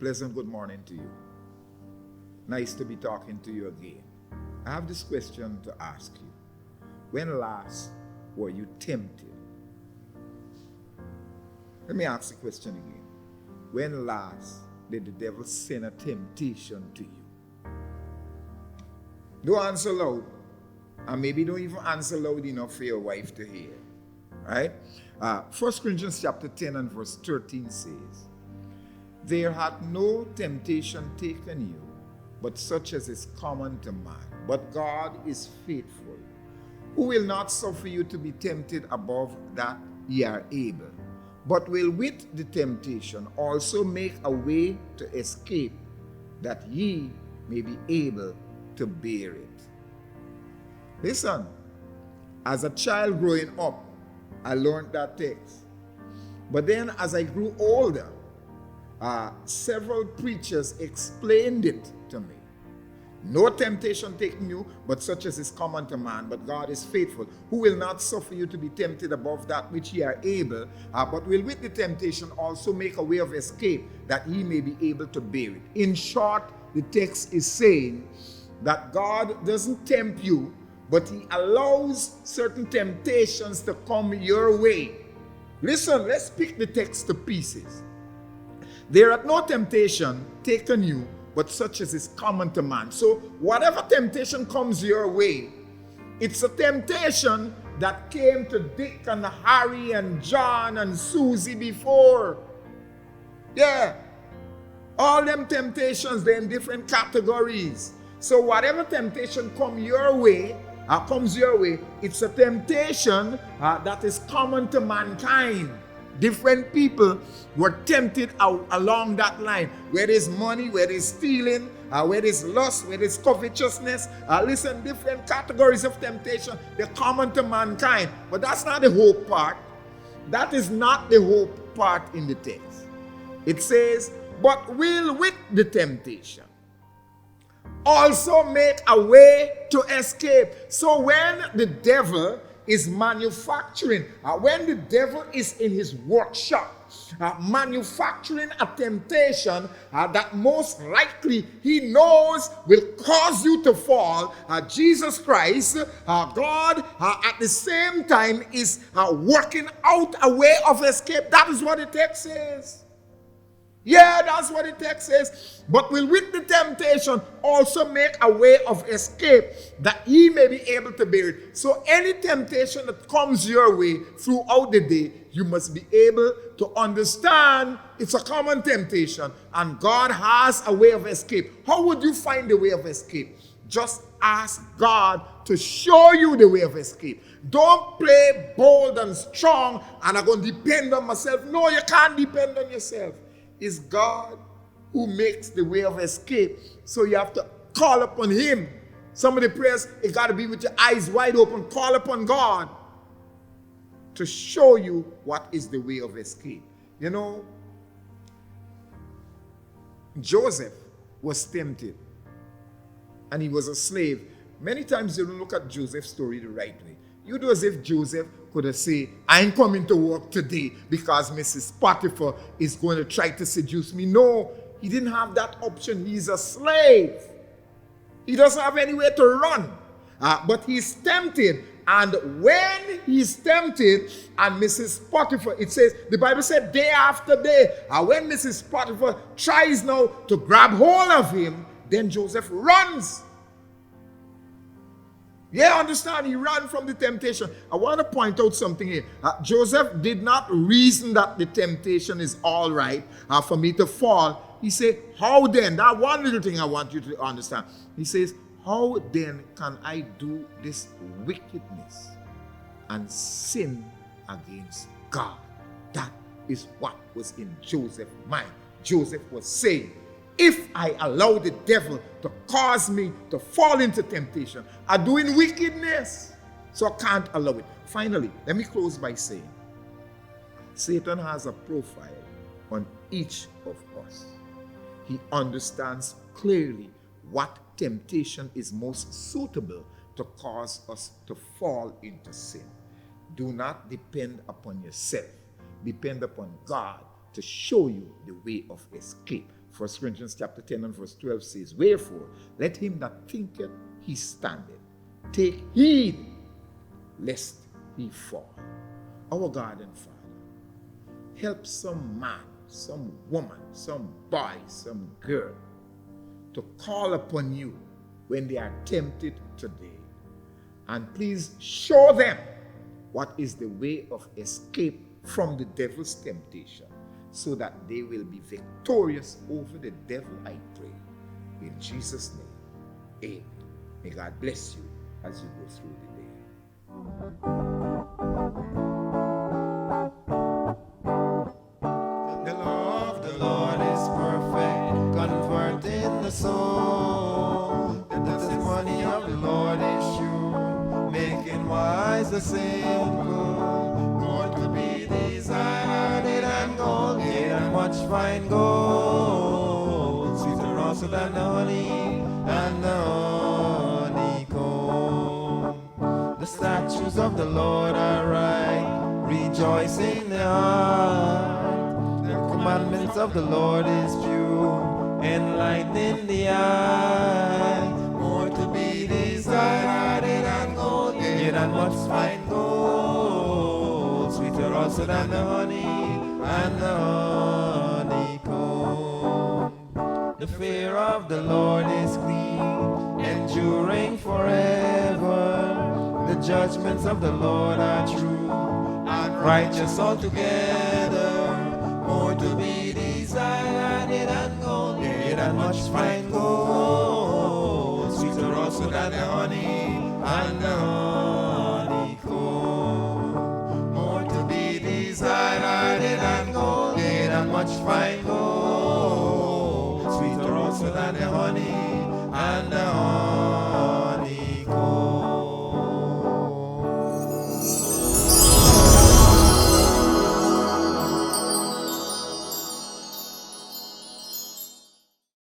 pleasant good morning to you. Nice to be talking to you again. I have this question to ask you. When last were you tempted? Let me ask the question again. When last did the devil send a temptation to you? Don't answer loud. And maybe don't even answer loud enough for your wife to hear. Right? 1 Corinthians chapter 10 and verse 13 says, there hath no temptation taken you, but such as is common to man. But God is faithful, who will not suffer you to be tempted above that ye are able, but will with the temptation also make a way to escape, that ye may be able to bear it. Listen, as a child growing up, I learned that text. But then as I grew older, several preachers explained it to me. No temptation taking you, but such as is common to man. But God is faithful, who will not suffer you to be tempted above that which ye are able, but will with the temptation also make a way of escape, that ye may be able to bear it. In short, the text is saying that God doesn't tempt you, but he allows certain temptations to come your way. Listen, let's pick the text to pieces. There hath no temptation taken you, but such as is common to man. So whatever temptation comes your way, it's a temptation that came to Dick and Harry and John and Susie before. Yeah. All them temptations, they're in different categories. So whatever temptation comes your way, it's a temptation that is common to mankind. Different people were tempted along that line. Where there's money, where there's stealing, where there's lust, where there's covetousness. Listen, different categories of temptation, they're common to mankind. But that's not the whole part. That is not the whole part in the text. It says, but will with the temptation also make a way to escape. So when the devil is manufacturing, when the devil is in his workshop, manufacturing a temptation that most likely he knows will cause you to fall, Jesus Christ, God, at the same time is working out a way of escape. That is what the text says. Yeah, that's what the text says. But will with the temptation also make a way of escape, that ye may be able to bear it. So any temptation that comes your way throughout the day, you must be able to understand it's a common temptation and God has a way of escape. How would you find the way of escape? Just ask God to show you the way of escape. Don't play bold and strong and I'm going to depend on myself. No, you can't depend on yourself. It's God who makes the way of escape. So you have to call upon him. Some of the prayers, it got to be with your eyes wide open. Call upon God to show you what is the way of escape. You know, Joseph was tempted and he was a slave. Many times you don't look at Joseph's story the right way. You do as if Joseph could have said, I ain't coming to work today because Mrs. Potiphar is going to try to seduce me. No, he didn't have that option. He's a slave. He doesn't have anywhere to run. But he's tempted. And when he's tempted, and Mrs. Potiphar, it says, the Bible said day after day, when Mrs. Potiphar tries now to grab hold of him, then Joseph runs. Yeah, understand, he ran from the temptation. I want to point out something here. Joseph did not reason that the temptation is all right for me to fall. He said, how then? That one little thing I want you to understand. He says, how then can I do this wickedness and sin against God? That is what was in Joseph's mind. Joseph was saying, if I allow the devil to cause me to fall into temptation, I'm doing wickedness. So I can't allow it. Finally, let me close by saying, Satan has a profile on each of us. He understands clearly what temptation is most suitable to cause us to fall into sin. Do not depend upon yourself. Depend upon God to show you the way of escape. 1 Corinthians chapter 10 and verse 12 says, wherefore, let him that thinketh he standeth take heed lest he fall. Our God and Father, help some man, some woman, some boy, some girl to call upon you when they are tempted today. And please show them what is the way of escape from the devil's temptation, so that they will be victorious over the devil, I pray. In Jesus' name, amen. May God bless you as you go through the day. The law of the Lord is perfect, converting the soul. The testimony of the Lord is true, making wise the simple. More to be desired than gold, yea, than much fine gold. Sweeter also than the honey and the honeycomb. The statutes of the Lord are right, rejoicing the heart. The commandments of the Lord is pure, enlightening the eye. More to be desired than gold, yea, than much fine gold. Sweeter also than the honey and the honeycomb. The fear of the Lord is clean, enduring forever. The judgments of the Lord are true, and righteous altogether. More to be desired than gold, yea, than much fine gold. Sweeter also than the honey and the honeycomb. More to be desired than gold, yea, than much fine gold. Sweeter also than the honey